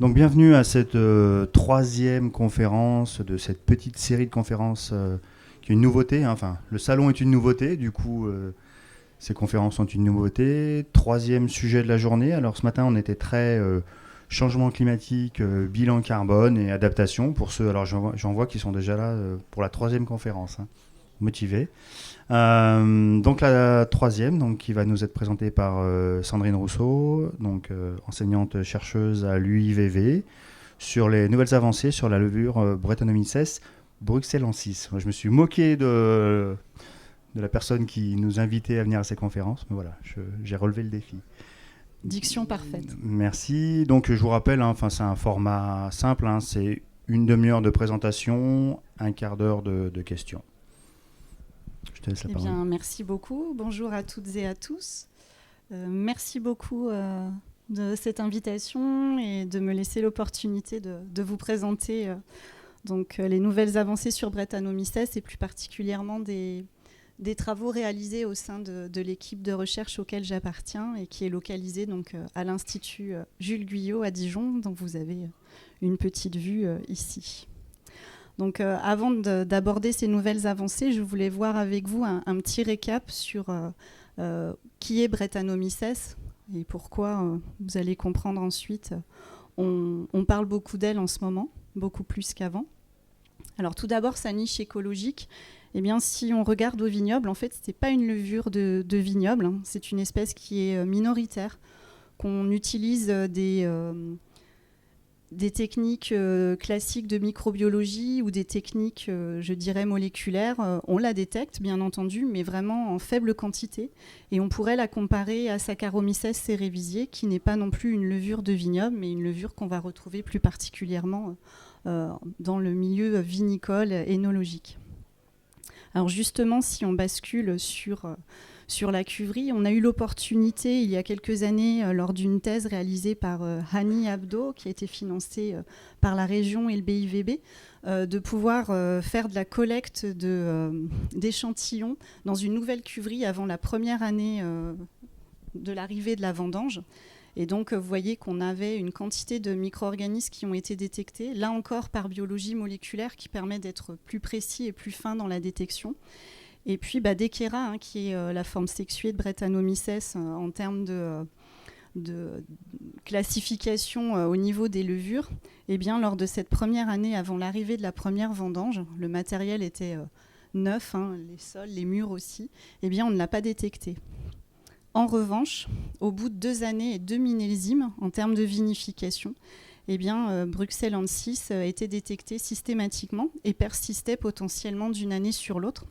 Donc bienvenue à cette troisième conférence de cette petite série de conférences qui est une nouveauté, hein. Enfin, le salon est une nouveauté, du coup ces conférences sont une nouveauté. Troisième sujet de la journée. Alors ce matin on était très changement climatique, bilan carbone et adaptation pour ceux. Alors j'en vois qui sont déjà là pour la troisième conférence, hein, motivés. Donc la troisième, donc, qui va nous être présentée par Sandrine Rousseau, donc, enseignante chercheuse à l'UIVV, sur les nouvelles avancées sur la levure Brettanomyces bruxellensis. Moi, je me suis moqué de la personne qui nous invitait à venir à ces conférences, mais voilà, j'ai relevé le défi. Diction parfaite. Merci. Donc je vous rappelle, hein, c'est un format simple, hein, c'est une demi-heure de présentation, un quart d'heure de questions. Je te laisse la parole. Bien, merci beaucoup. Bonjour à toutes et à tous. Merci beaucoup de cette invitation et de me laisser l'opportunité de vous présenter les nouvelles avancées sur Brettanomyces et plus particulièrement des travaux réalisés au sein de l'équipe de recherche auquel j'appartiens et qui est localisée donc, à l'Institut Jules Guyot à Dijon, dont vous avez une petite vue ici. Donc, avant d'aborder ces nouvelles avancées, je voulais voir avec vous un petit récap sur qui est Brettanomyces et pourquoi, vous allez comprendre ensuite, on parle beaucoup d'elle en ce moment, beaucoup plus qu'avant. Alors tout d'abord, sa niche écologique, eh bien, si on regarde au vignoble, en fait, ce n'est pas une levure de vignoble, hein. C'est une espèce qui est minoritaire, qu'on utilise des techniques classiques de microbiologie ou des techniques, je dirais, moléculaires. On la détecte, bien entendu, mais vraiment en faible quantité. Et on pourrait la comparer à Saccharomyces cerevisiae, qui n'est pas non plus une levure de vignoble, mais une levure qu'on va retrouver plus particulièrement dans le milieu vinicole énologique. Alors justement, si on bascule sur la cuverie, on a eu l'opportunité il y a quelques années, lors d'une thèse réalisée par Hani Abdo, qui a été financée par la région et le BIVB, de pouvoir faire de la collecte d'échantillons dans une nouvelle cuverie avant la première année de l'arrivée de la vendange. Et donc, vous voyez qu'on avait une quantité de micro-organismes qui ont été détectés, là encore par biologie moléculaire, qui permet d'être plus précis et plus fin dans la détection. Et puis, Deckera, hein, qui est la forme sexuée de Brettanomyces en termes de classification au niveau des levures. Eh bien, lors de cette première année, avant l'arrivée de la première vendange, le matériel était neuf, hein, les sols, les murs aussi, eh bien, on ne l'a pas détecté. En revanche, au bout de 2 années et 2 millésimes en termes de vinification, eh bien, bruxellensis était détectée systématiquement et persistait potentiellement d'une année sur l'autre.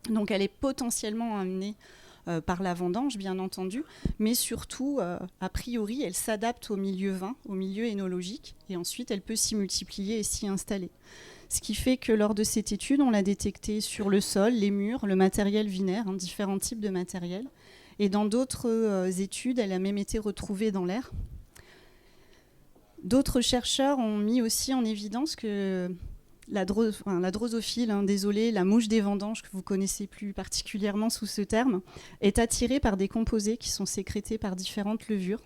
Donc elle est potentiellement amenée par la vendange, bien entendu, mais surtout, a priori, elle s'adapte au milieu vin, au milieu énologique, et ensuite elle peut s'y multiplier et s'y installer. Ce qui fait que lors de cette étude, on l'a détectée sur le sol, les murs, le matériel vinaire, hein, différents types de matériel. Et dans d'autres études, elle a même été retrouvée dans l'air. D'autres chercheurs ont mis aussi en évidence que la drosophile, hein, la mouche des vendanges, que vous connaissez plus particulièrement sous ce terme, est attirée par des composés qui sont sécrétés par différentes levures,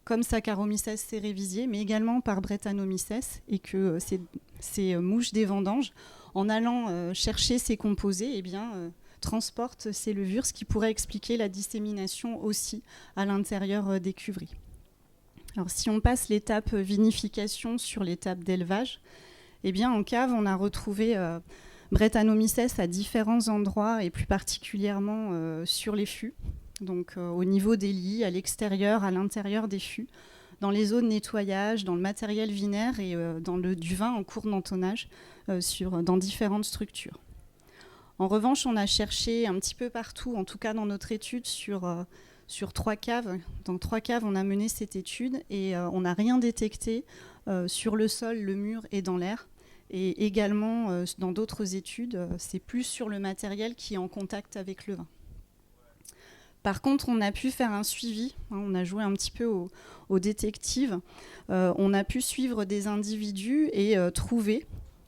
comme Saccharomyces cerevisiae, mais également par Brettanomyces, et que ces mouches des vendanges, en allant chercher ces composés, eh bien, transportent ces levures, ce qui pourrait expliquer la dissémination aussi à l'intérieur des cuveries. Alors, si on passe l'étape vinification sur l'étape d'élevage, eh bien, en cave, on a retrouvé Brettanomyces à différents endroits et plus particulièrement sur les fûts, donc au niveau des lits, à l'extérieur, à l'intérieur des fûts, dans les zones nettoyage, dans le matériel vinaire et dans du vin en cours d'entonnage dans différentes structures. En revanche, on a cherché un petit peu partout, en tout cas dans notre étude, sur 3 caves. Dans 3 caves, on a mené cette étude et on n'a rien détecté sur le sol, le mur et dans l'air. Et également, dans d'autres études, c'est plus sur le matériel qui est en contact avec le vin. Par contre, on a pu faire un suivi, hein, on a joué un petit peu au détective. On a pu suivre des individus et trouver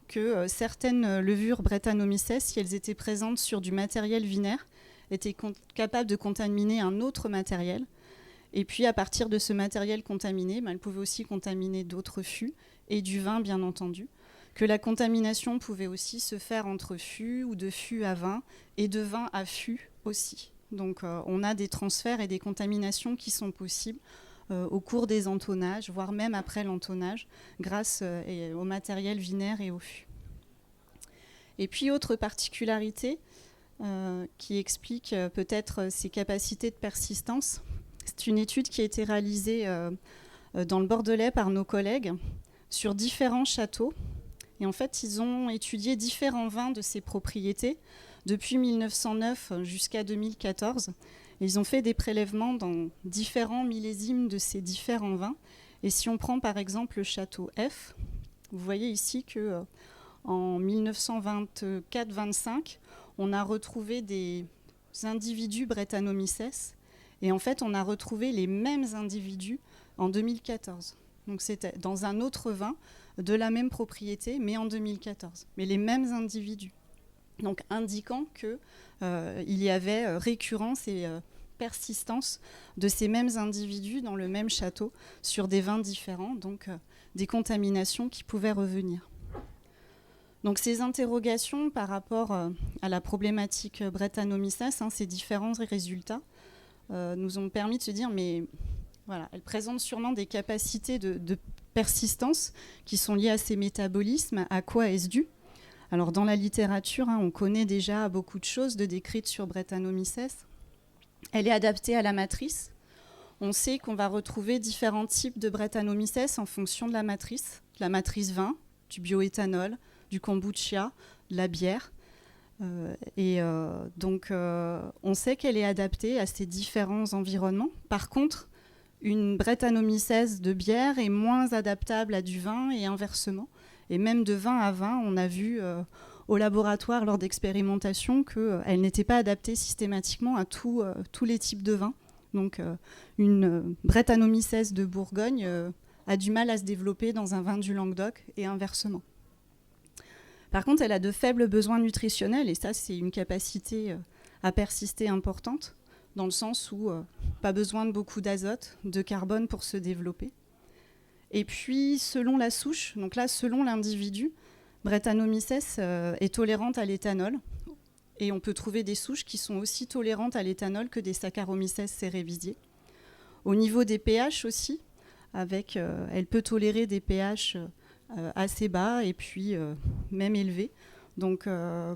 que certaines levures Brettanomyces, si elles étaient présentes sur du matériel vinaire, étaient capables de contaminer un autre matériel. Et puis à partir de ce matériel contaminé, elle pouvait aussi contaminer d'autres fûts et du vin bien entendu. Que la contamination pouvait aussi se faire entre fûts ou de fûts à vin et de vin à fûts aussi. Donc on a des transferts et des contaminations qui sont possibles au cours des entonnages, voire même après l'entonnage, grâce au matériel vinaire et au fût. Et puis autre particularité qui explique peut-être ses capacités de persistance, c'est une étude qui a été réalisée dans le Bordelais par nos collègues sur différents châteaux. Et en fait, ils ont étudié différents vins de ces propriétés depuis 1909 jusqu'à 2014. Et ils ont fait des prélèvements dans différents millésimes de ces différents vins. Et si on prend par exemple le château F, vous voyez ici que en 1924-25, on a retrouvé des individus Brettanomyces. Et en fait, on a retrouvé les mêmes individus en 2014. Donc c'était dans un autre vin de la même propriété, mais en 2014. Mais les mêmes individus. Donc indiquant qu'il y avait récurrence et persistance de ces mêmes individus dans le même château sur des vins différents, donc des contaminations qui pouvaient revenir. Donc ces interrogations par rapport à la problématique Brettanomyces, ces différents résultats, nous ont permis de se dire, mais voilà, elle présente sûrement des capacités de persistance qui sont liées à ces métabolismes. À quoi est-ce dû ? Alors dans la littérature, on connaît déjà beaucoup de choses décrites sur Brettanomyces. Elle est adaptée à la matrice. On sait qu'on va retrouver différents types de Brettanomyces en fonction de la matrice vin, du bioéthanol, du kombucha, de la bière. Donc on sait qu'elle est adaptée à ces différents environnements. Par contre, une Brettanomyces de bière est moins adaptable à du vin et inversement. Et même de vin à vin, on a vu au laboratoire lors d'expérimentations qu'elle n'était pas adaptée systématiquement à tous les types de vins. Donc une Brettanomyces de Bourgogne a du mal à se développer dans un vin du Languedoc et inversement. Par contre, elle a de faibles besoins nutritionnels et ça, c'est une capacité à persister importante, dans le sens où pas besoin de beaucoup d'azote, de carbone pour se développer. Et puis, selon la souche, donc là, selon l'individu, Brettanomyces est tolérante à l'éthanol. Et on peut trouver des souches qui sont aussi tolérantes à l'éthanol que des Saccharomyces cerevisiae. Au niveau des pH aussi, elle peut tolérer des pH assez bas et puis même élevés. Donc,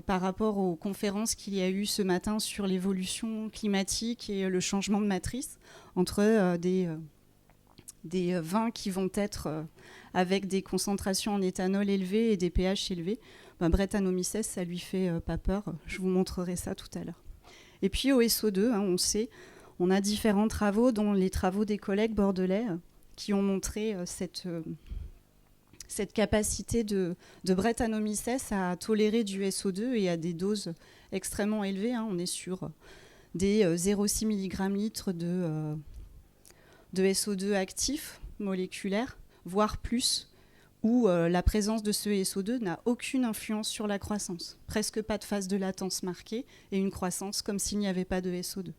par rapport aux conférences qu'il y a eu ce matin sur l'évolution climatique et le changement de matrice entre des vins qui vont être avec des concentrations en éthanol élevées et des pH élevés, Brettanomyces, ça lui fait pas peur. Je vous montrerai ça tout à l'heure. Et puis au SO2, on sait, on a différents travaux, dont les travaux des collègues bordelais qui ont montré cette capacité de Brettanomyces à tolérer du SO2 et à des doses extrêmement élevées. On est sur des 0,6 mg/litre de SO2 actif, moléculaire, voire plus, où la présence de ce SO2 n'a aucune influence sur la croissance. Presque pas de phase de latence marquée et une croissance comme s'il n'y avait pas de SO2.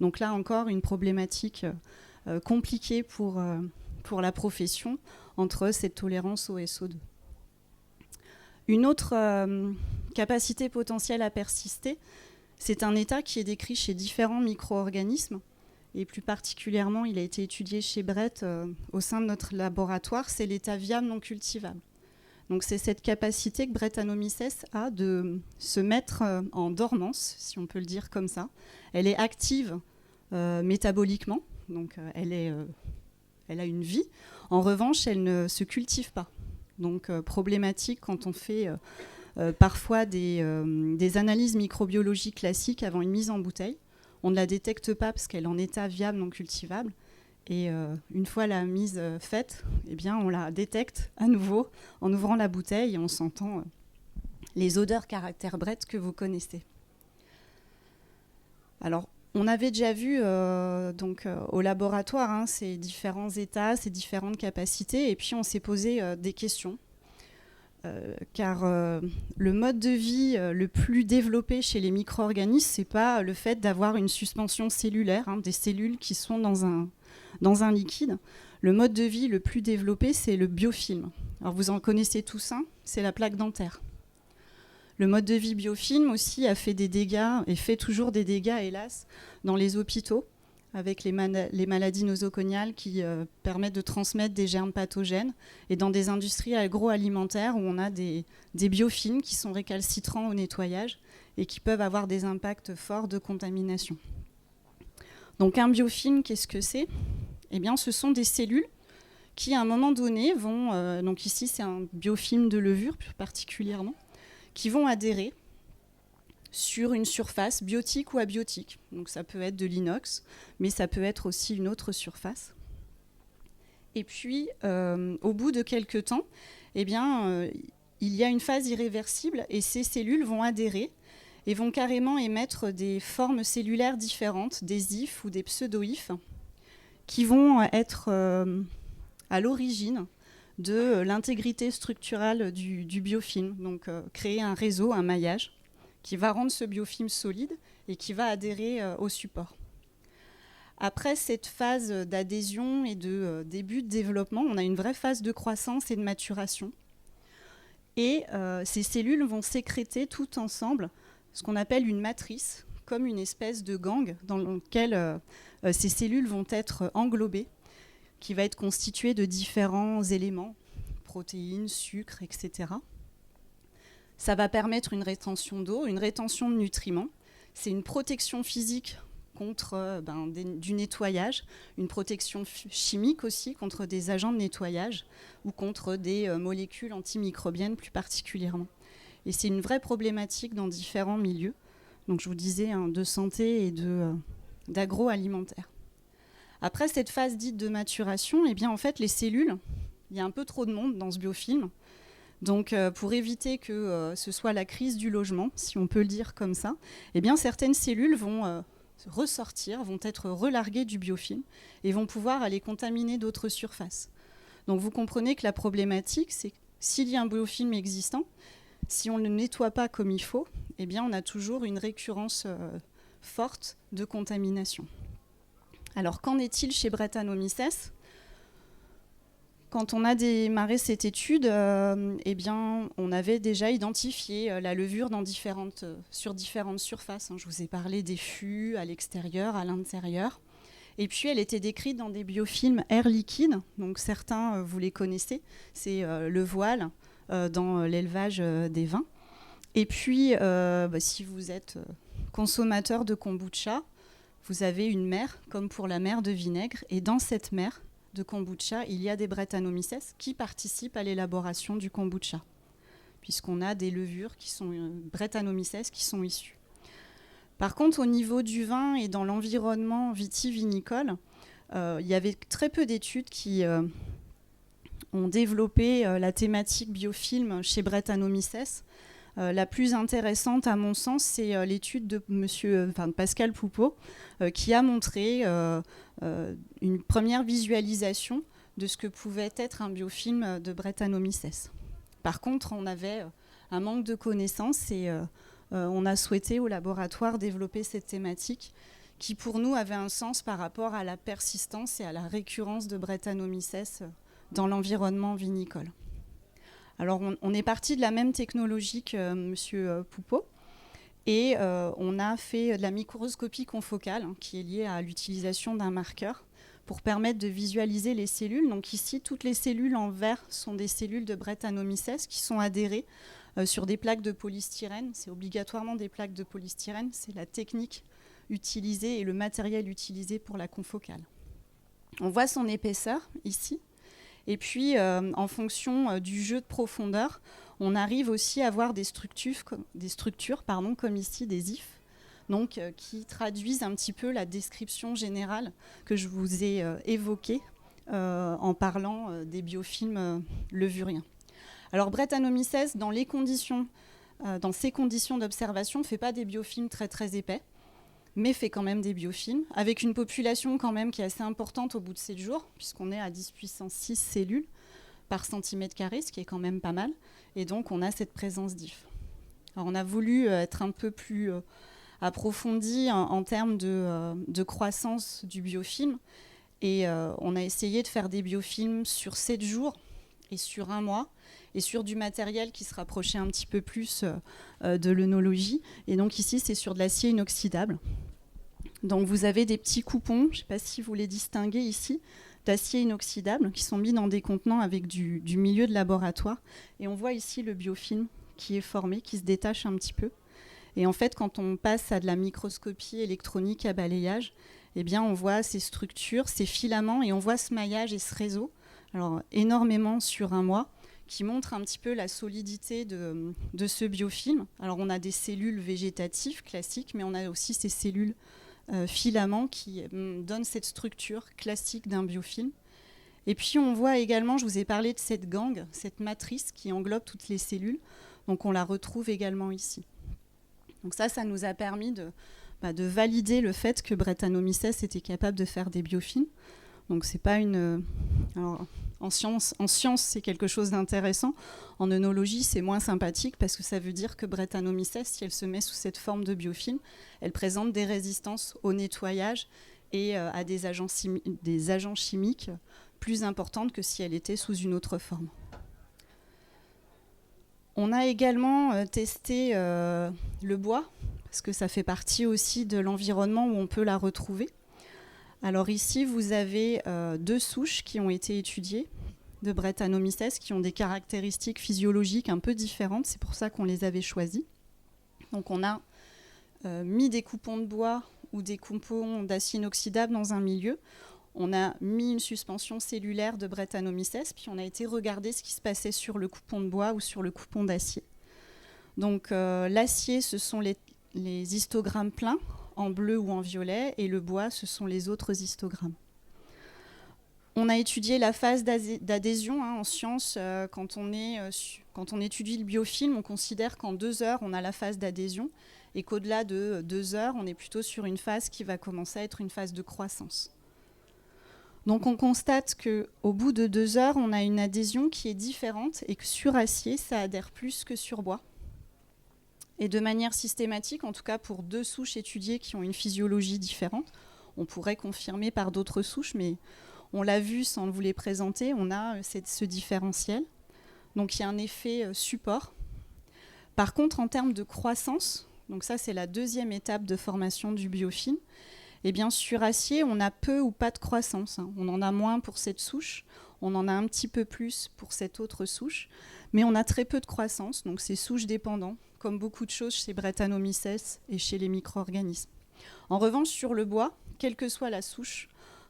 Donc là encore, une problématique compliquée pour la profession entre cette tolérance au SO2. Une autre capacité potentielle à persister, c'est un état qui est décrit chez différents micro-organismes. Et plus particulièrement, il a été étudié chez Brett au sein de notre laboratoire, c'est l'état viable non cultivable. Donc c'est cette capacité que Brettanomyces a de se mettre en dormance, si on peut le dire comme ça. Elle est active métaboliquement, donc elle a une vie. En revanche, elle ne se cultive pas. Donc problématique quand on fait parfois des analyses microbiologiques classiques avant une mise en bouteille. On ne la détecte pas parce qu'elle est en état viable non cultivable. Et une fois la mise faite, eh bien, on la détecte à nouveau en ouvrant la bouteille et on sentant les odeurs caractère Brett que vous connaissez. Alors, on avait déjà vu au laboratoire ces différents états, ces différentes capacités, et puis on s'est posé des questions. Car le mode de vie le plus développé chez les micro-organismes, ce n'est pas le fait d'avoir une suspension cellulaire, des cellules qui sont dans dans un liquide. Le mode de vie le plus développé, c'est le biofilm. Alors vous en connaissez tous un, c'est la plaque dentaire. Le mode de vie biofilm aussi a fait des dégâts, et fait toujours des dégâts, hélas, dans les hôpitaux, avec les maladies nosocomiales qui permettent de transmettre des germes pathogènes, et dans des industries agroalimentaires où on a des biofilms qui sont récalcitrants au nettoyage et qui peuvent avoir des impacts forts de contamination. Donc un biofilm, qu'est-ce que c'est ? Eh bien, ce sont des cellules qui, à un moment donné, vont... donc ici, c'est un biofilm de levure, plus particulièrement, qui vont adhérer sur une surface biotique ou abiotique. Donc ça peut être de l'inox, mais ça peut être aussi une autre surface. Et puis, au bout de quelques temps, eh bien, il y a une phase irréversible et ces cellules vont adhérer et vont carrément émettre des formes cellulaires différentes, des ifs ou des pseudo-ifs, qui vont être à l'origine de l'intégrité structurale du biofilm, donc créer un réseau, un maillage, qui va rendre ce biofilm solide et qui va adhérer au support. Après cette phase d'adhésion et de début de développement, on a une vraie phase de croissance et de maturation. Et ces cellules vont sécréter tout ensemble ce qu'on appelle une matrice, comme une espèce de gang dans lequel ces cellules vont être englobées, qui va être constituée de différents éléments, protéines, sucres, etc. Ça va permettre une rétention d'eau, une rétention de nutriments. C'est une protection physique contre du nettoyage, une protection chimique aussi contre des agents de nettoyage ou contre des molécules antimicrobiennes plus particulièrement. Et c'est une vraie problématique dans différents milieux. Donc je vous disais, de santé et d'agroalimentaire. Après cette phase dite de maturation, eh bien, en fait, les cellules, il y a un peu trop de monde dans ce biofilm. Donc pour éviter que ce soit la crise du logement, si on peut le dire comme ça, eh bien, certaines cellules vont ressortir, vont être relarguées du biofilm et vont pouvoir aller contaminer d'autres surfaces. Donc vous comprenez que la problématique, c'est que s'il y a un biofilm existant, si on ne le nettoie pas comme il faut, eh bien, on a toujours une récurrence forte de contamination. Alors, qu'en est-il chez Brettanomyces ? Quand on a démarré cette étude, eh bien, on avait déjà identifié la levure sur différentes surfaces. Je vous ai parlé des fûts à l'extérieur, à l'intérieur. Et puis, elle était décrite dans des biofilms air liquide. Donc, certains, vous les connaissez. C'est le voile dans l'élevage des vins. Et puis, si vous êtes consommateur de kombucha, vous avez une mer, comme pour la mer de vinaigre. Et dans cette mer de kombucha, il y a des Brettanomyces qui participent à l'élaboration du kombucha, puisqu'on a des levures qui sont Brettanomyces qui sont issues. Par contre, au niveau du vin et dans l'environnement vitivinicole, il y avait très peu d'études qui ont développé la thématique biofilm chez Brettanomyces. La plus intéressante, à mon sens, c'est l'étude de Pascal Poupeau, qui a montré une première visualisation de ce que pouvait être un biofilm de Brettanomyces. Par contre, on avait un manque de connaissances et on a souhaité au laboratoire développer cette thématique qui, pour nous, avait un sens par rapport à la persistance et à la récurrence de Brettanomyces dans l'environnement vinicole. Alors, on est parti de la même technologie que M. Poupeau et on a fait de la microscopie confocale qui est liée à l'utilisation d'un marqueur pour permettre de visualiser les cellules. Donc ici, toutes les cellules en vert sont des cellules de Brettanomyces qui sont adhérées sur des plaques de polystyrène. C'est obligatoirement des plaques de polystyrène. C'est la technique utilisée et le matériel utilisé pour la confocale. On voit son épaisseur ici. Et puis, en fonction du jeu de profondeur, on arrive aussi à avoir des structures comme ici, des ifs, donc, qui traduisent un petit peu la description générale que je vous ai évoquée en parlant des biofilms levuriens. Alors, Brettanomyces, dans ces conditions d'observation, ne fait pas des biofilms très, très épais, mais fait quand même des biofilms, avec une population quand même qui est assez importante au bout de 7 jours, puisqu'on est à 10 puissance 6 cellules par centimètre carré, ce qui est quand même pas mal, et donc on a cette présence d'IF. Alors on a voulu être un peu plus approfondi en termes de croissance du biofilm, Et on a essayé de faire des biofilms sur 7 jours et sur 1 mois, et sur du matériel qui se rapprochait un petit peu plus de l'œnologie. Et donc ici, c'est sur de l'acier inoxydable. Donc vous avez des petits coupons, je ne sais pas si vous les distinguez ici, d'acier inoxydable qui sont mis dans des contenants avec du milieu de laboratoire. Et on voit ici le biofilm qui est formé, qui se détache un petit peu. Et en fait, quand on passe à de la microscopie électronique à balayage, eh bien, on voit ces structures, ces filaments, et on voit ce maillage et ce réseau, alors énormément sur 1 mois, qui montre un petit peu la solidité de ce biofilm. Alors, on a des cellules végétatives classiques, mais on a aussi ces cellules filaments qui donnent cette structure classique d'un biofilm. Et puis, on voit également, je vous ai parlé de cette gangue, cette matrice qui englobe toutes les cellules. Donc, on la retrouve également ici. Donc ça nous a permis de valider le fait que Brettanomyces était capable de faire des biofilms. Donc c'est pas une... Alors, en science, c'est quelque chose d'intéressant. En œnologie, c'est moins sympathique parce que ça veut dire que Brettanomyces, si elle se met sous cette forme de biofilm, elle présente des résistances au nettoyage et à des agents chimiques plus importantes que si elle était sous une autre forme. On a également testé le bois, parce que ça fait partie aussi de l'environnement où on peut la retrouver. Alors ici, vous avez 2 souches qui ont été étudiées de Brettanomyces, qui ont des caractéristiques physiologiques un peu différentes. C'est pour ça qu'on les avait choisies. Donc on a mis des coupons de bois ou des coupons d'acier inoxydable dans un milieu. On a mis une suspension cellulaire de Brettanomyces, puis on a été regarder ce qui se passait sur le coupon de bois ou sur le coupon d'acier. Donc l'acier, ce sont les histogrammes pleins, en bleu ou en violet, et le bois, ce sont les autres histogrammes. On a étudié la phase d'adhésion en science. Quand on étudie le biofilm, on considère qu'en 2 heures, on a la phase d'adhésion, et qu'au-delà de 2 heures, on est plutôt sur une phase qui va commencer à être une phase de croissance. Donc on constate qu'au bout de 2 heures, on a une adhésion qui est différente et que sur acier, ça adhère plus que sur bois. Et de manière systématique, en tout cas pour 2 souches étudiées qui ont une physiologie différente, on pourrait confirmer par d'autres souches, mais on l'a vu sans vous les présenter, on a ce différentiel. Donc il y a un effet support. Par contre, en termes de croissance, donc ça c'est la 2e étape de formation du biofilm, et bien sur acier, on a peu ou pas de croissance. On en a moins pour cette souche, on en a un petit peu plus pour cette autre souche, mais on a très peu de croissance, donc c'est souche dépendant, comme beaucoup de choses chez Brettanomyces et chez les micro-organismes. En revanche, sur le bois, quelle que soit la souche,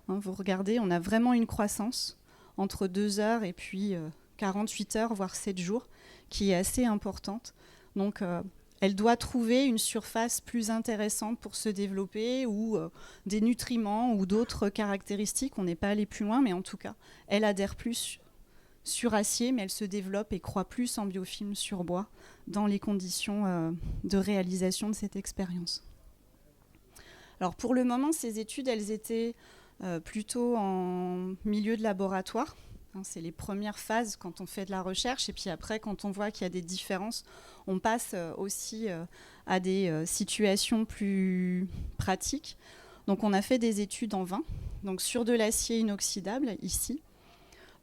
vous regardez, on a vraiment une croissance entre 2 heures et puis 48 heures, voire 7 jours, qui est assez importante. Donc, elle doit trouver une surface plus intéressante pour se développer ou des nutriments ou d'autres caractéristiques. On n'est pas allé plus loin, mais en tout cas, elle adhère plus sur acier, mais elle se développe et croît plus en biofilm sur bois dans les conditions de réalisation de cette expérience. Alors pour le moment, ces études, elles étaient plutôt en milieu de laboratoire. C'est les premières phases quand on fait de la recherche, et puis après, quand on voit qu'il y a des différences, on passe aussi à des situations plus pratiques. Donc on a fait des études en vin, donc sur de l'acier inoxydable ici.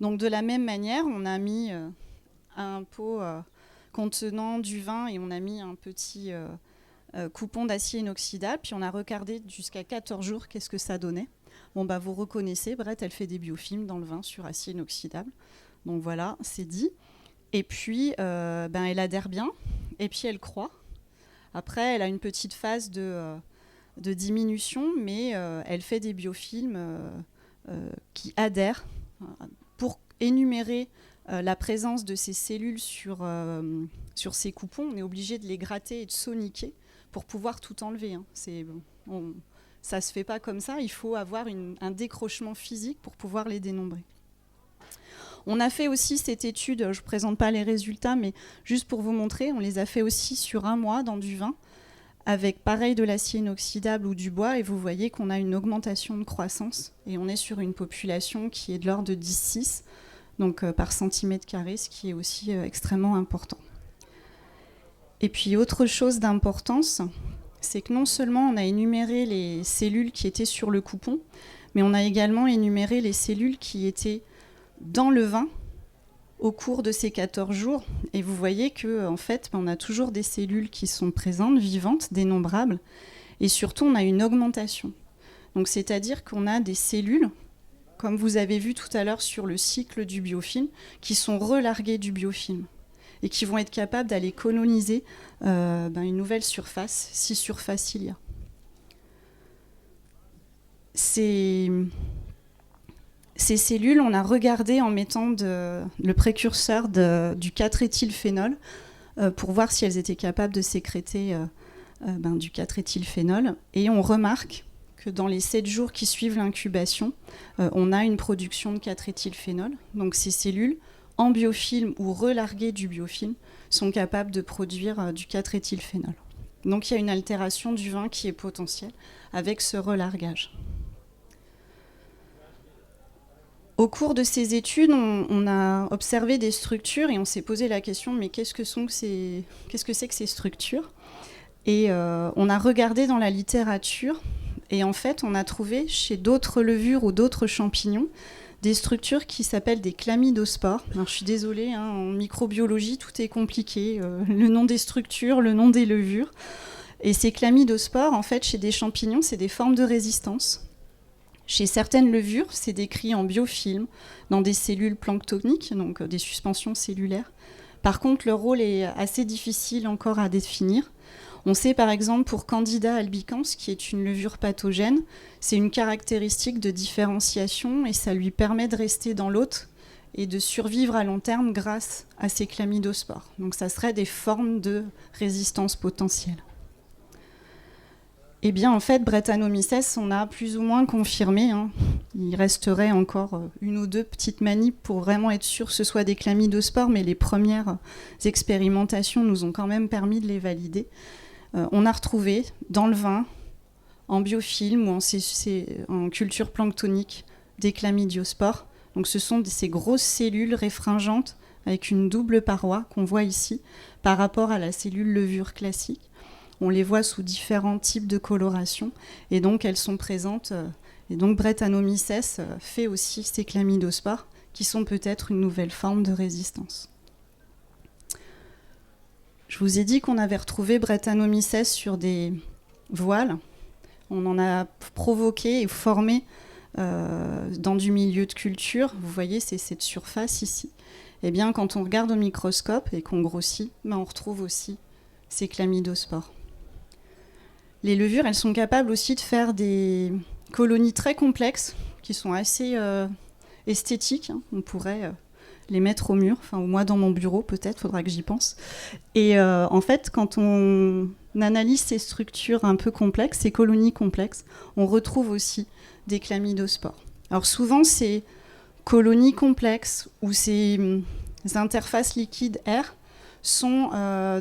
Donc de la même manière, on a mis un pot contenant du vin et on a mis un petit coupon d'acier inoxydable, puis on a regardé jusqu'à 14 jours qu'est-ce que ça donnait. Bon, vous reconnaissez, Brett, elle fait des biofilms dans le vin sur acier inoxydable. Donc voilà, c'est dit. Et puis, elle adhère bien, et puis elle croît. Après, elle a une petite phase de diminution, mais elle fait des biofilms qui adhèrent. Pour énumérer la présence de ces cellules sur ces coupons, on est obligé de les gratter et de soniquer pour pouvoir tout enlever. Ça ne se fait pas comme ça, il faut avoir un décrochement physique pour pouvoir les dénombrer. On a fait aussi cette étude, je ne présente pas les résultats, mais juste pour vous montrer, on les a fait aussi sur 1 mois dans du vin, avec pareil de l'acier inoxydable ou du bois, et vous voyez qu'on a une augmentation de croissance, et on est sur une population qui est de l'ordre de 10,6, donc par centimètre carré, ce qui est aussi extrêmement important. Et puis autre chose d'importance, c'est que non seulement on a énuméré les cellules qui étaient sur le coupon, mais on a également énuméré les cellules qui étaient dans le vin au cours de ces 14 jours. Et vous voyez qu'en fait, on a toujours des cellules qui sont présentes, vivantes, dénombrables. Et surtout, on a une augmentation. Donc, c'est-à-dire qu'on a des cellules, comme vous avez vu tout à l'heure sur le cycle du biofilm, qui sont relarguées du biofilm et qui vont être capables d'aller coloniser une nouvelle surface, si surface il y a. Ces cellules, on a regardé en mettant le précurseur du 4-éthylphénol pour voir si elles étaient capables de sécréter du 4-éthylphénol. Et on remarque que dans les 7 jours qui suivent l'incubation, on a une production de 4-éthylphénol. Donc ces cellules, en biofilm ou relarguées du biofilm, sont capables de produire du 4-éthylphénol. Donc il y a une altération du vin qui est potentielle avec ce relargage. Au cours de ces études, on a observé des structures et on s'est posé la question, mais qu'est-ce que c'est que ces structures ? Et on a regardé dans la littérature et en fait, on a trouvé chez d'autres levures ou d'autres champignons des structures qui s'appellent des chlamydospores. Alors, je suis désolée, en microbiologie, tout est compliqué. Le nom des structures, le nom des levures. Et ces chlamydospores, en fait, chez des champignons, c'est des formes de résistance. Chez certaines levures, c'est décrit en biofilm, dans des cellules planctoniques, donc des suspensions cellulaires. Par contre, leur rôle est assez difficile encore à définir. On sait par exemple pour Candida albicans, qui est une levure pathogène, c'est une caractéristique de différenciation et ça lui permet de rester dans l'hôte et de survivre à long terme grâce à ces chlamydospores. Donc ça serait des formes de résistance potentielle. Eh bien, en fait, Brettanomyces, on a plus ou moins confirmé. Il resterait encore une ou deux petites manips pour vraiment être sûr que ce soit des chlamydospores, mais les premières expérimentations nous ont quand même permis de les valider. On a retrouvé dans le vin, en biofilm ou en culture planctonique, des chlamydiospores. Donc, ce sont ces grosses cellules réfringentes avec une double paroi qu'on voit ici par rapport à la cellule levure classique. On les voit sous différents types de coloration et donc elles sont présentes. Et donc Brettanomyces fait aussi ces chlamydospores qui sont peut-être une nouvelle forme de résistance. Je vous ai dit qu'on avait retrouvé Brettanomyces sur des voiles. On en a provoqué et formé dans du milieu de culture. Vous voyez, c'est cette surface ici. Eh bien, quand on regarde au microscope et qu'on grossit, on retrouve aussi ces chlamydospores. Les levures, elles sont capables aussi de faire des colonies très complexes qui sont assez esthétiques. On pourrait les mettre au mur, au moins dans mon bureau peut-être, faudra que j'y pense. Et en fait, quand on analyse ces structures un peu complexes, ces colonies complexes, on retrouve aussi des chlamydospores. Alors souvent, ces colonies complexes ou ces interfaces liquides-air sont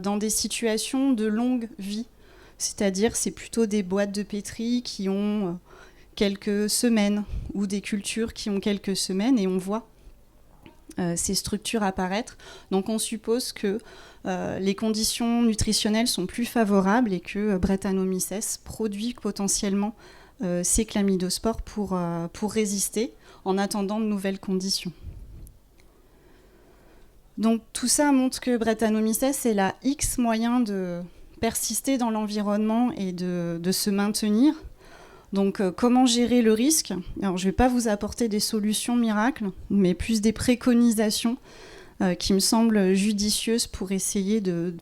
dans des situations de longue vie. C'est-à-dire, c'est plutôt des boîtes de pétri qui ont quelques semaines ou des cultures qui ont quelques semaines et on voit ces structures apparaître. Donc, on suppose que les conditions nutritionnelles sont plus favorables et que Brettanomyces produit potentiellement ces chlamydospores pour résister en attendant de nouvelles conditions. Donc, tout ça montre que Brettanomyces est la X moyen de persister dans l'environnement et de se maintenir. Donc, comment gérer le risque ? Alors, je ne vais pas vous apporter des solutions miracles, mais plus des préconisations qui me semblent judicieuses pour essayer de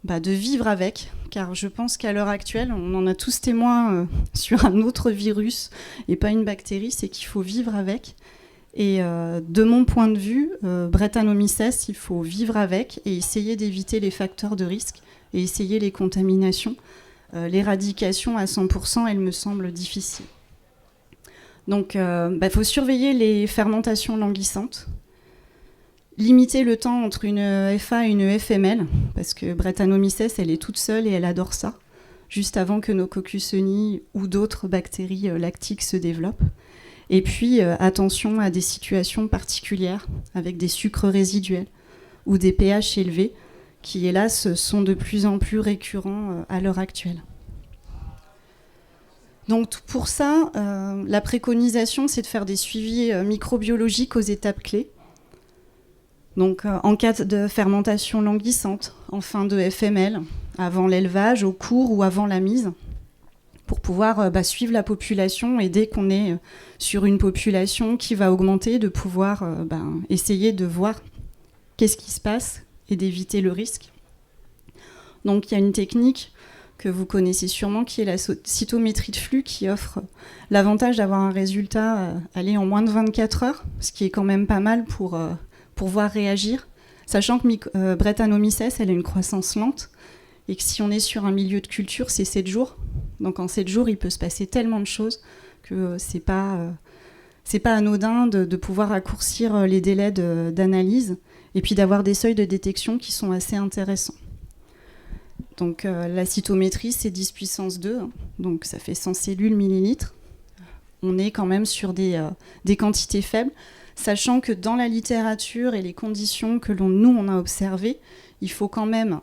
vivre avec. Car je pense qu'à l'heure actuelle, on en a tous témoin sur un autre virus et pas une bactérie, c'est qu'il faut vivre avec. Et de mon point de vue, Brettanomyces, il faut vivre avec et essayer d'éviter les facteurs de risque et essayer les contaminations. L'éradication à 100%, elle me semble difficile. Donc, faut surveiller les fermentations languissantes, limiter le temps entre une FA et une FML, parce que Brettanomyces, elle est toute seule et elle adore ça, juste avant que nos Coccus-Honey ou d'autres bactéries lactiques se développent. Et puis, attention à des situations particulières, avec des sucres résiduels ou des pH élevés, qui, hélas, sont de plus en plus récurrents à l'heure actuelle. Donc pour ça, la préconisation, c'est de faire des suivis microbiologiques aux étapes clés. Donc en cas de fermentation languissante, en fin de FML, avant l'élevage, au cours ou avant la mise, pour pouvoir suivre la population et dès qu'on est sur une population qui va augmenter, de pouvoir essayer de voir qu'est-ce qui se passe et d'éviter le risque. Donc il y a une technique que vous connaissez sûrement qui est la cytométrie de flux qui offre l'avantage d'avoir un résultat en moins de 24 heures, ce qui est quand même pas mal pour voir réagir, sachant que Brettanomyces, elle a une croissance lente et que si on est sur un milieu de culture, c'est 7 jours. Donc en 7 jours, il peut se passer tellement de choses que c'est pas anodin de pouvoir raccourcir les délais d'analyse et puis d'avoir des seuils de détection qui sont assez intéressants. Donc la cytométrie, c'est 10 puissance 2, hein, donc ça fait 100 cellules millilitres. On est quand même sur des quantités faibles, sachant que dans la littérature et les conditions que nous on a observées, il faut quand même,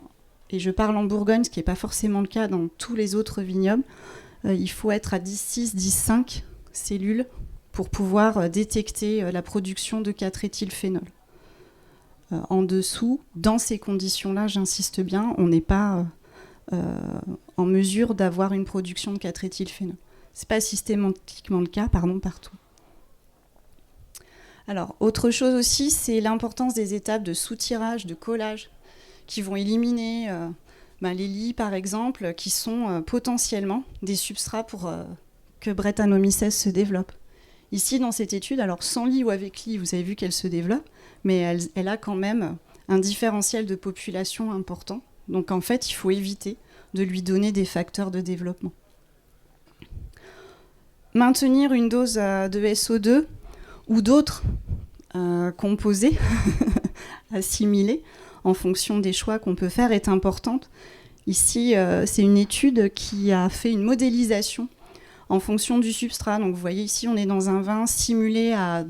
et je parle en Bourgogne, ce qui n'est pas forcément le cas dans tous les autres vignobles, il faut être à 10,6, 10,5 cellules pour pouvoir détecter la production de 4-éthylphénol. En dessous, dans ces conditions-là, j'insiste bien, on n'est pas en mesure d'avoir une production de 4-éthylphénol. Ce n'est pas systématiquement le cas, partout. Alors, autre chose aussi, c'est l'importance des étapes de soutirage, de collage, qui vont éliminer les lits, par exemple, qui sont potentiellement des substrats pour que Brettanomyces se développe. Ici, dans cette étude, alors sans lit ou avec lit, vous avez vu qu'elle se développe, mais elle a quand même un différentiel de population important. Donc en fait, il faut éviter de lui donner des facteurs de développement. Maintenir une dose de SO2 ou d'autres composés assimilés en fonction des choix qu'on peut faire est importante. Ici, c'est une étude qui a fait une modélisation en fonction du substrat. Donc vous voyez ici, on est dans un vin simulé à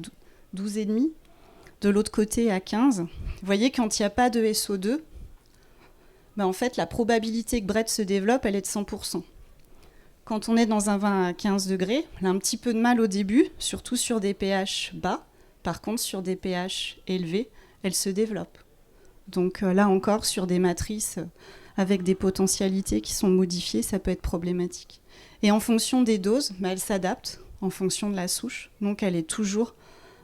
12,5, de l'autre côté à 15. Vous voyez, quand il n'y a pas de SO2, en fait, la probabilité que Brett se développe, elle est de 100%. Quand on est dans un vin à 15 degrés, elle a un petit peu de mal au début, surtout sur des pH bas. Par contre, sur des pH élevés, elle se développe. Donc là encore, sur des matrices avec des potentialités qui sont modifiées, ça peut être problématique. Et en fonction des doses, elle s'adapte en fonction de la souche. Donc elle est toujours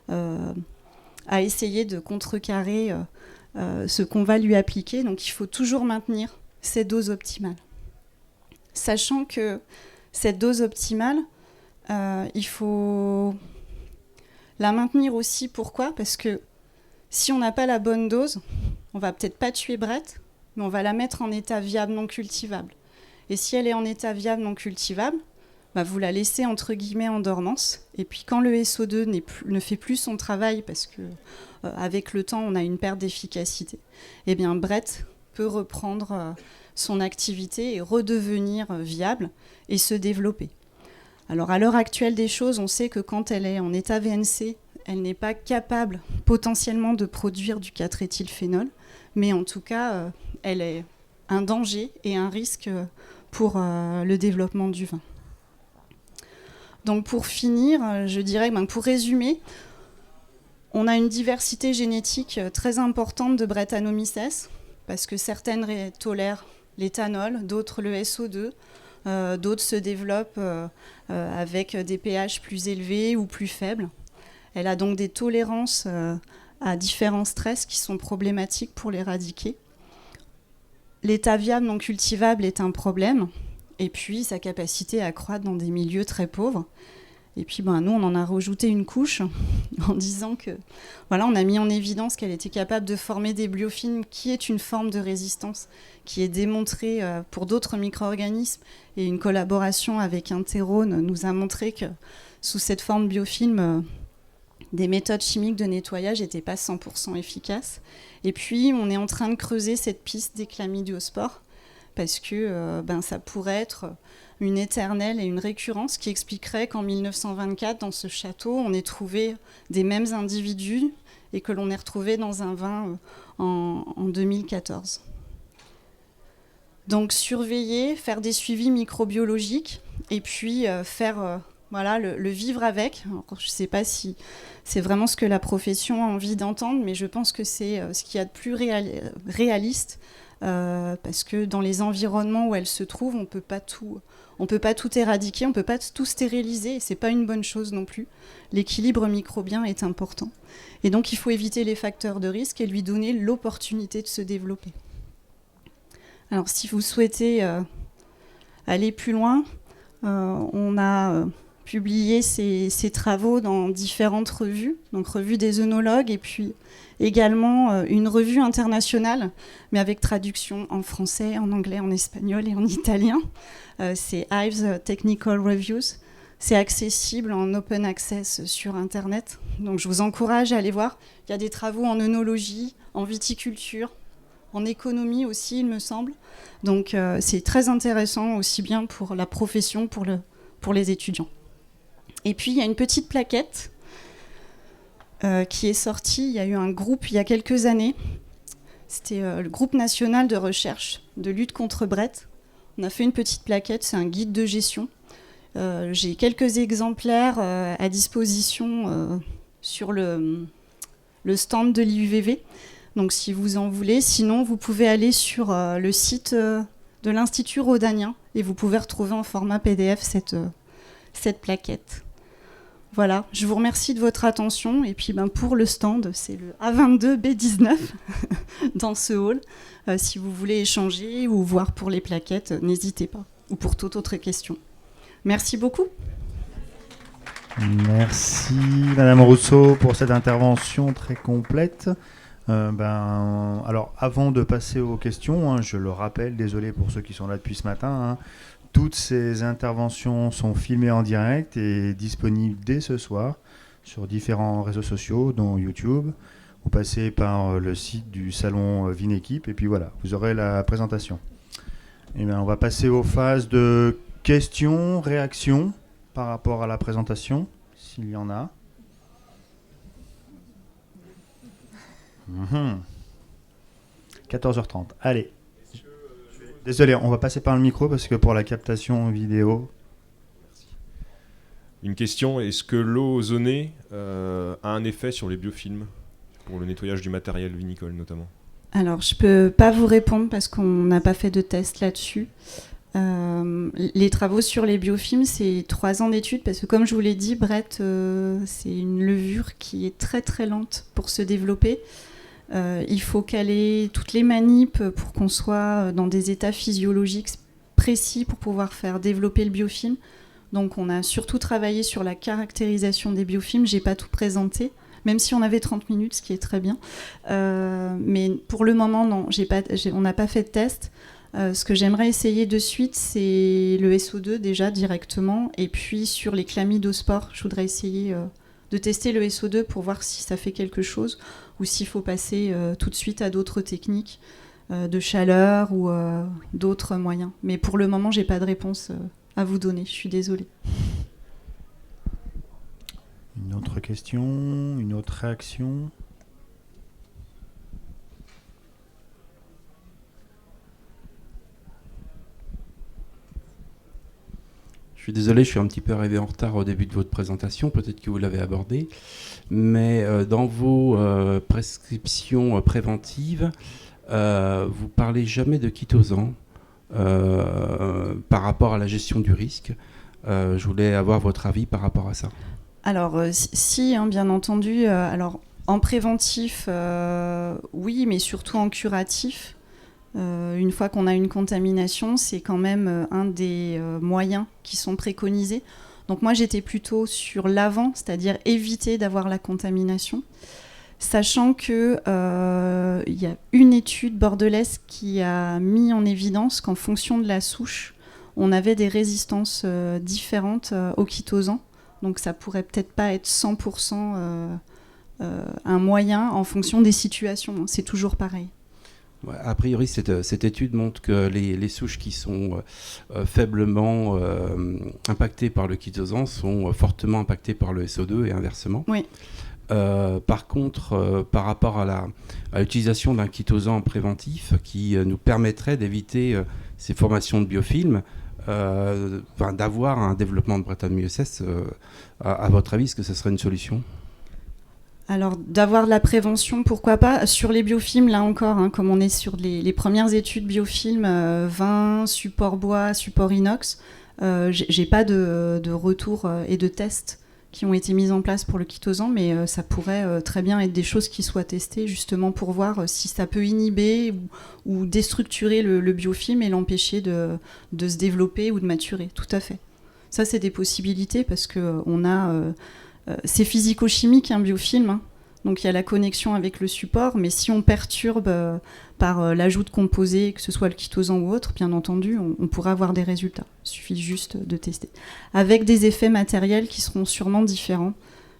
à essayer de contrecarrer ce qu'on va lui appliquer. Donc il faut toujours maintenir cette dose optimale. Sachant que cette dose optimale, il faut la maintenir aussi. Pourquoi ? Parce que si on n'a pas la bonne dose, on va peut-être pas tuer Brett, mais on va la mettre en état viable non cultivable. Et si elle est en état viable non cultivable, vous la laissez entre guillemets en dormance. Et puis quand le SO2 ne fait plus son travail, parce que avec le temps on a une perte d'efficacité, eh bien Brett peut reprendre son activité et redevenir viable et se développer. Alors à l'heure actuelle des choses, on sait que quand elle est en état VNC, elle n'est pas capable potentiellement de produire du 4-éthylphénol, mais en tout cas, elle est un danger et un risque pour le développement du vin. Donc pour finir, je dirais que pour résumer, on a une diversité génétique très importante de Brettanomyces, parce que certaines tolèrent l'éthanol, d'autres le SO2, d'autres se développent avec des pH plus élevés ou plus faibles. Elle a donc des tolérances à différents stress qui sont problématiques pour l'éradiquer. L'état viable non cultivable est un problème, et puis sa capacité à croître dans des milieux très pauvres. Et puis nous, on en a rajouté une couche en disant que, on a mis en évidence qu'elle était capable de former des biofilms, qui est une forme de résistance, qui est démontrée pour d'autres micro-organismes. Et une collaboration avec Interrone nous a montré que sous cette forme biofilm, des méthodes chimiques de nettoyage n'étaient pas 100% efficaces. Et puis, on est en train de creuser cette piste des chlamydiospores, parce que ça pourrait être une éternelle et une récurrence qui expliquerait qu'en 1924, dans ce château, on ait trouvé des mêmes individus et que l'on ait retrouvé dans un vin en 2014. Donc surveiller, faire des suivis microbiologiques et puis faire voilà, le vivre avec. Alors, je ne sais pas si c'est vraiment ce que la profession a envie d'entendre, mais je pense que c'est ce qu'il y a de plus réaliste, parce que dans les environnements où elle se trouve, on ne peut pas tout éradiquer, on ne peut pas tout stériliser, et ce n'est pas une bonne chose non plus. L'équilibre microbien est important. Et donc il faut éviter les facteurs de risque et lui donner l'opportunité de se développer. Alors si vous souhaitez aller plus loin, on a publié ces travaux dans différentes revues, donc revue des œnologues et puis également une revue internationale, mais avec traduction en français, en anglais, en espagnol et en italien. C'est Ives Technical Reviews. C'est accessible en open access sur Internet. Donc je vous encourage à aller voir. Il y a des travaux en œnologie, en viticulture, en économie aussi, il me semble. Donc c'est très intéressant aussi bien pour la profession, pour les étudiants. Et puis il y a une petite plaquette qui est sortie. Il y a eu un groupe il y a quelques années. C'était le groupe national de recherche de lutte contre Brett. On a fait une petite plaquette, c'est un guide de gestion. J'ai quelques exemplaires à disposition sur le stand de l'IUVV. Donc si vous en voulez, sinon vous pouvez aller sur le site de l'Institut Rhodanien et vous pouvez retrouver en format PDF cette plaquette. Voilà, je vous remercie de votre attention. Et puis pour le stand, c'est le A22B19 dans ce hall. Si vous voulez échanger ou voir pour les plaquettes, n'hésitez pas. Ou pour toute autre question. Merci beaucoup. Merci Madame Rousseau pour cette intervention très complète. Alors avant de passer aux questions, je le rappelle, désolé pour ceux qui sont là depuis ce matin, toutes ces interventions sont filmées en direct et disponibles dès ce soir sur différents réseaux sociaux, dont YouTube. Vous passez par le site du salon Vinequip et puis voilà, vous aurez la présentation. Et on va passer aux phases de questions, réactions par rapport à la présentation, s'il y en a. 14h30, allez. Désolé, on va passer par le micro parce que pour la captation vidéo. Une question, est-ce que l'eau ozonée a un effet sur les biofilms pour le nettoyage du matériel vinicole notamment? Alors, je ne peux pas vous répondre parce qu'on n'a pas fait de test là-dessus. Les travaux sur les biofilms, c'est 3 ans d'études parce que comme je vous l'ai dit, Brett, c'est une levure qui est très très lente pour se développer. Il faut caler toutes les manips pour qu'on soit dans des états physiologiques précis pour pouvoir faire développer le biofilm. Donc on a surtout travaillé sur la caractérisation des biofilms. Je n'ai pas tout présenté, même si on avait 30 minutes, ce qui est très bien. Mais pour le moment, non, on n'a pas fait de test. Ce que j'aimerais essayer de suite, c'est le SO2 déjà directement. Et puis sur les chlamydospores, je voudrais essayer de tester le SO2 pour voir si ça fait quelque chose ou s'il faut passer tout de suite à d'autres techniques de chaleur ou d'autres moyens. Mais pour le moment, je n'ai pas de réponse à vous donner. Je suis désolée. Une autre question, une autre réaction? Je suis désolé, je suis un petit peu arrivé en retard au début de votre présentation, peut-être que vous l'avez abordé, mais dans vos prescriptions préventives, vous parlez jamais de chitosan par rapport à la gestion du risque. Je voulais avoir votre avis par rapport à ça. Alors, si, bien entendu. Alors, en préventif, oui, mais surtout en curatif. Une fois qu'on a une contamination, c'est quand même un des moyens qui sont préconisés. Donc moi, j'étais plutôt sur l'avant, c'est-à-dire éviter d'avoir la contamination, sachant qu'il y a une étude bordelaise qui a mis en évidence qu'en fonction de la souche, on avait des résistances différentes au chitosan. Donc ça pourrait peut-être pas être 100% un moyen en fonction des situations. C'est toujours pareil. A priori, cette étude montre que les souches qui sont faiblement impactées par le chitosan sont fortement impactées par le SO2 et inversement. Oui. Par contre, par rapport à l'utilisation d'un chitosan préventif qui nous permettrait d'éviter ces formations de biofilms, d'avoir un développement de Brettanomyces, à votre avis, est-ce que ce serait une solution ? Alors, d'avoir de la prévention, pourquoi pas. Sur les biofilms, là encore, hein, comme on est sur les premières études biofilms, vin, support bois, support inox, j'ai pas de retour et de tests qui ont été mis en place pour le chitosan, mais ça pourrait très bien être des choses qui soient testées justement pour voir si ça peut inhiber ou déstructurer le biofilm et l'empêcher de se développer ou de maturer. Tout à fait. Ça, c'est des possibilités parce qu'on a... c'est physico-chimique un biofilm, hein. Donc il y a la connexion avec le support, mais si on perturbe par l'ajout de composés, que ce soit le chitosan ou autre, bien entendu, on pourra avoir des résultats. Il suffit juste de tester. Avec des effets matériels qui seront sûrement différents,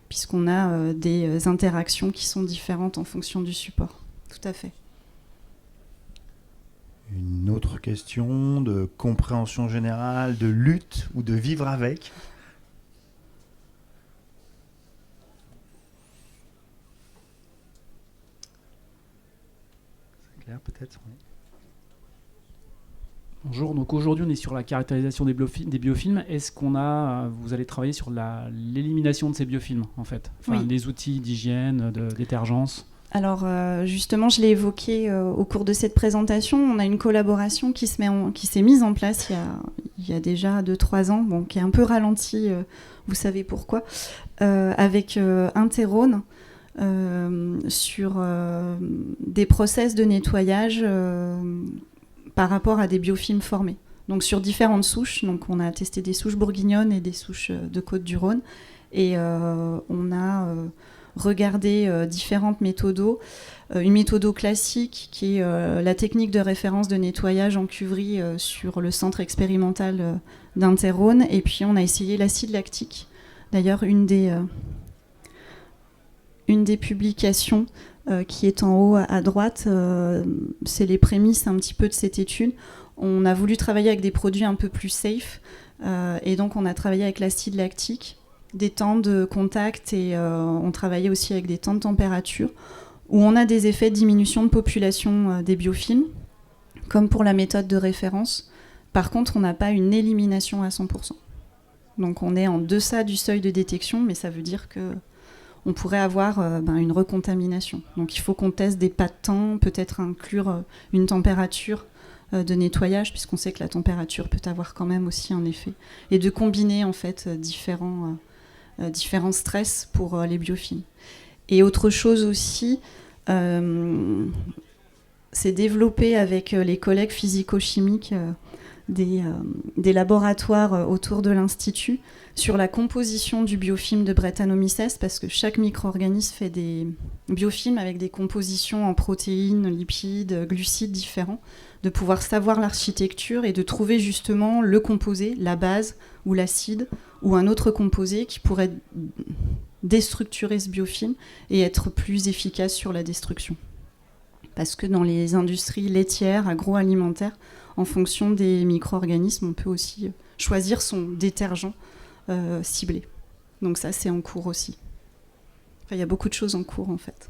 puisqu'on a des interactions qui sont différentes en fonction du support. Tout à fait. Une autre question de compréhension générale, de lutte ou de vivre avec. Peut-être. Oui. Bonjour, donc aujourd'hui on est sur la caractérisation des biofilms. Est-ce vous allez travailler sur l'élimination de ces biofilms en fait, Oui. Des outils d'hygiène, de détergence? Alors justement, je l'ai évoqué au cours de cette présentation, on a une collaboration qui s'est mise en place il y a déjà 2-3 ans, qui est un peu ralentie, vous savez pourquoi, avec Interone. Sur des process de nettoyage par rapport à des biofilms formés. Donc sur différentes souches, donc on a testé des souches bourguignonnes et des souches de Côte-du-Rhône et on a regardé différentes méthodos. Une méthode classique qui est la technique de référence de nettoyage en cuverie sur le centre expérimental d'Interone, et puis on a essayé l'acide lactique. D'ailleurs, une des publications qui est en haut à droite, c'est les prémices un petit peu de cette étude. On a voulu travailler avec des produits un peu plus safe, et donc on a travaillé avec l'acide lactique, des temps de contact, et on travaillait aussi avec des temps de température, où on a des effets de diminution de population des biofilms, comme pour la méthode de référence. Par contre, on n'a pas une élimination à 100%. Donc on est en deçà du seuil de détection, mais ça veut dire que on pourrait avoir une recontamination. Donc il faut qu'on teste des pas de temps, peut-être inclure une température de nettoyage, puisqu'on sait que la température peut avoir quand même aussi un effet. Et de combiner en fait différents stress pour les biofilms. Et autre chose aussi, c'est développer avec les collègues physico-chimiques des laboratoires autour de l'Institut sur la composition du biofilm de Brettanomyces, parce que chaque micro-organisme fait des biofilms avec des compositions en protéines, lipides, glucides différents, de pouvoir savoir l'architecture et de trouver justement le composé, la base ou l'acide, ou un autre composé qui pourrait déstructurer ce biofilm et être plus efficace sur la destruction. Parce que dans les industries laitières, agroalimentaires, en fonction des micro-organismes, on peut aussi choisir son détergent ciblé. Donc ça, c'est en cours aussi. Enfin, il y a beaucoup de choses en cours, en fait.